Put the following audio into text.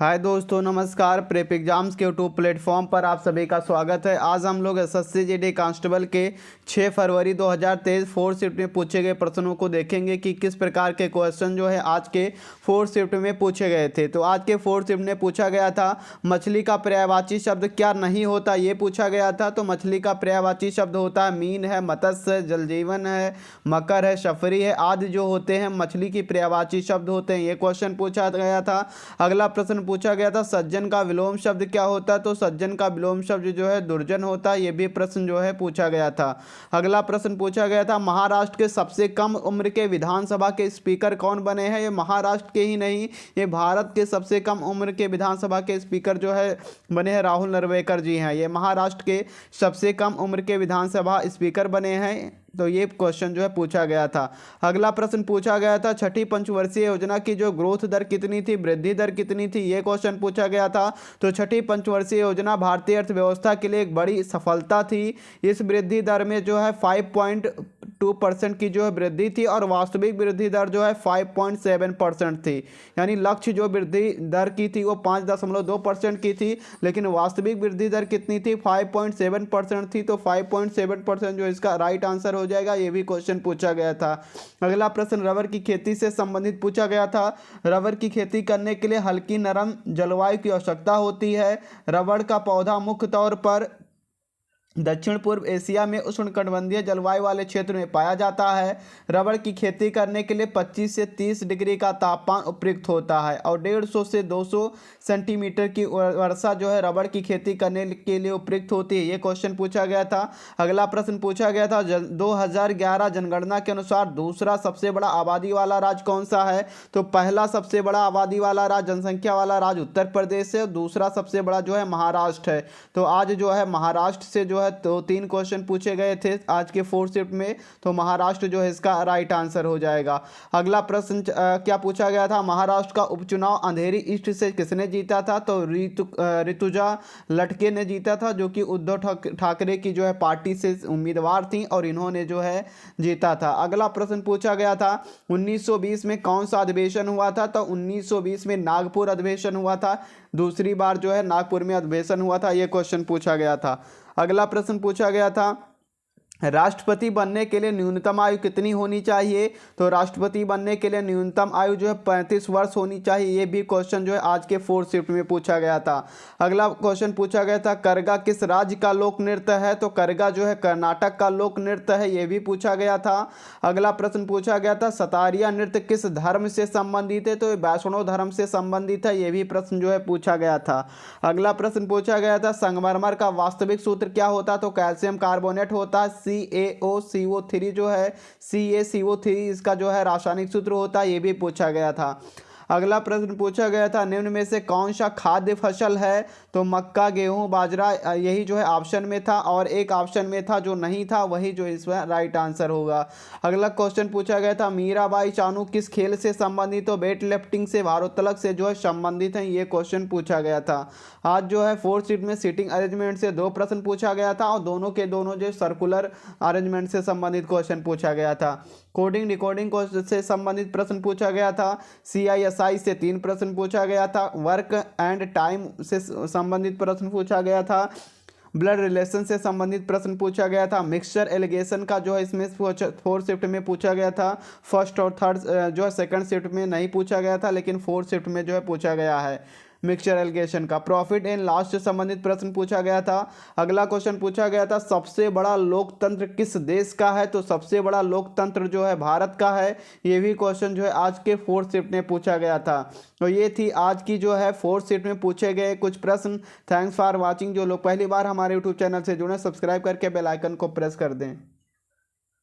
हाय दोस्तों, नमस्कार। Prep exams के यूट्यूब प्लेटफॉर्म पर आप सभी का स्वागत है। आज हम लोग एसएससी जीडी कांस्टेबल के 6 फरवरी 2023 फोर्थ शिफ्ट में पूछे गए प्रश्नों को देखेंगे कि किस प्रकार के क्वेश्चन जो है आज के फोर्थ शिफ्ट में पूछे गए थे। तो आज के फोर्थ शिफ्ट में पूछा गया था मछली का पर्यायवाची शब्द क्या नहीं होता, ये पूछा गया था। तो मछली का पर्यायवाची शब्द होता है मीन है, मत्स्य है, जलजीवन है, मकर है, शफरी है आदि जो होते हैं मछली की पर्यायवाची शब्द होते हैं। ये क्वेश्चन पूछा गया था। अगला प्रश्न पूछा गया था सज्जन का विलोम शब्द क्या होता है। तो सज्जन का विलोम शब्द जो है दुर्जन होता है। ये भी प्रश्न जो है पूछा गया था। अगला प्रश्न पूछा गया था महाराष्ट्र के सबसे कम उम्र के विधानसभा के स्पीकर कौन बने हैं। ये महाराष्ट्र के ही नहीं, ये भारत के सबसे कम उम्र के विधानसभा के स्पीकर जो है बने हैं राहुल नरवेकर जी हैं। ये महाराष्ट्र के सबसे कम उम्र के विधानसभा स्पीकर बने हैं। तो ये क्वेश्चन जो है पूछा गया था। अगला प्रश्न पूछा गया था छठी पंचवर्षीय योजना की जो ग्रोथ दर कितनी थी, वृद्धि दर कितनी थी, ये क्वेश्चन पूछा गया था। तो छठी पंचवर्षीय योजना भारतीय अर्थव्यवस्था के लिए एक बड़ी सफलता थी। इस वृद्धि दर में जो है 5.2% की जो है वृद्धि थी और वास्तविक वृद्धि दर जो है 5.7% थी। यानी लक्ष्य जो वृद्धि दर की थी वो 5.2% की थी, लेकिन वास्तविक वृद्धि दर कितनी थी, 5.7% थी। तो 5.7% जो इसका राइट आंसर हो जाएगा। ये भी क्वेश्चन पूछा गया था। अगला प्रश्न रबर की खेती से संबंधित पूछा गया था। रबर की खेती करने के लिए हल्की नरम जलवायु की आवश्यकता होती है। रबर का पौधा मुख्य तौर पर दक्षिण पूर्व एशिया में उष्णकटिबंधीय जलवायु वाले क्षेत्र में पाया जाता है। रबड़ की खेती करने के लिए 25 से 30 डिग्री का तापमान उपयुक्त होता है और 150 से 200 सेंटीमीटर की वर्षा जो है रबड़ की खेती करने के लिए उपयुक्त होती है। ये क्वेश्चन पूछा गया था। अगला प्रश्न पूछा गया था 2011 जनगणना के अनुसार दूसरा सबसे बड़ा आबादी वाला राज्य कौन सा है। तो पहला सबसे बड़ा आबादी वाला राज्य, जनसंख्या वाला राज्य उत्तर प्रदेश है। दूसरा सबसे बड़ा जो है महाराष्ट्र है। तो आज जो है महाराष्ट्र से जो तो 3 क्वेश्चन पूछे गए थे आज के फोर्थ शिफ्ट में। तो महाराष्ट्र जो है इसका राइट आंसर हो जाएगा। अगला प्रश्न क्या पूछा गया था महाराष्ट्र का उपचुनाव अंधेरी ईस्ट से किसने जीता था। तो ऋतुजा लटके ने जीता था, जो कि उद्धव ठाकरे की जो है पार्टी से उम्मीदवार थी और इन्होंने जो है जीता था। अगला प्रश्न पूछा गया था 1920 में कौन सा अधिवेशन हुआ था। तो 1920 में नागपुर अधिवेशन हुआ था। दूसरी बार जो है नागपुर में अधिवेशन हुआ था। यह क्वेश्चन पूछा गया था। अगला प्रश्न पूछा गया था राष्ट्रपति बनने के लिए न्यूनतम आयु कितनी होनी चाहिए। तो राष्ट्रपति बनने के लिए न्यूनतम आयु जो है 35 वर्ष होनी चाहिए। ये भी क्वेश्चन जो है आज के फोर्थ शिफ्ट में पूछा गया था। अगला क्वेश्चन पूछा गया था करगा किस राज्य का लोक नृत्य है। तो करगा जो है कर्नाटक का लोक नृत्य है। ये भी पूछा गया था। अगला प्रश्न पूछा गया था सतारिया नृत्य किस धर्म से संबंधित है। तो ये वैष्णव धर्म से संबंधित है। ये भी प्रश्न जो है पूछा गया था। अगला प्रश्न पूछा गया था संगमरमर का वास्तविक सूत्र क्या होता। तो कैल्शियम कार्बोनेट होता है। CaCO3 जो है CaCO3 इसका जो है रासायनिक सूत्र होता है। ये भी पूछा गया था। अगला प्रश्न पूछा गया था निम्न में से कौन सा खाद्य फसल है। तो मक्का, गेहूं, बाजरा, यही जो है ऑप्शन में था और एक ऑप्शन में था जो नहीं था, वही जो इसमें राइट आंसर होगा। अगला क्वेश्चन पूछा गया था मीराबाई चानू किस खेल से संबंधित। तो वेट लिफ्टिंग से, भारोत्तोलक से जो है संबंधित हैं। ये क्वेश्चन पूछा गया था। आज जो है फोर्थ शिफ्ट में सीटिंग अरेंजमेंट से 2 प्रश्न पूछा गया था और दोनों के दोनों जो सर्कुलर अरेंजमेंट से संबंधित क्वेश्चन पूछा गया था। कोडिंग डिकोडिंग से संबंधित प्रश्न पूछा गया था। CISI से 3 प्रश्न पूछा गया था। वर्क एंड टाइम से संबंधित प्रश्न पूछा गया था। ब्लड रिलेशन से संबंधित प्रश्न पूछा गया था। मिक्सचर एलिगेशन का जो है इसमें फोर्थ शिफ्ट में पूछा गया था। फर्स्ट और थर्ड जो है सेकंड शिफ्ट में नहीं पूछा गया था, लेकिन फोर्थ शिफ्ट में जो है पूछा गया है मिक्सचर एलिगेशन का। प्रॉफिट एंड लॉस से संबंधित प्रश्न पूछा गया था। अगला क्वेश्चन पूछा गया था सबसे बड़ा लोकतंत्र किस देश का है। तो सबसे बड़ा लोकतंत्र जो है भारत का है। ये भी क्वेश्चन जो है आज के फोर्थ शिफ्ट में पूछा गया था। तो ये थी आज की जो है फोर्थ शिफ्ट में पूछे गए कुछ प्रश्न। Thanks for watching. जो लोग पहली बार हमारे यूट्यूब चैनल से जुड़े सब्सक्राइब करके बेल आइकन को प्रेस कर दें।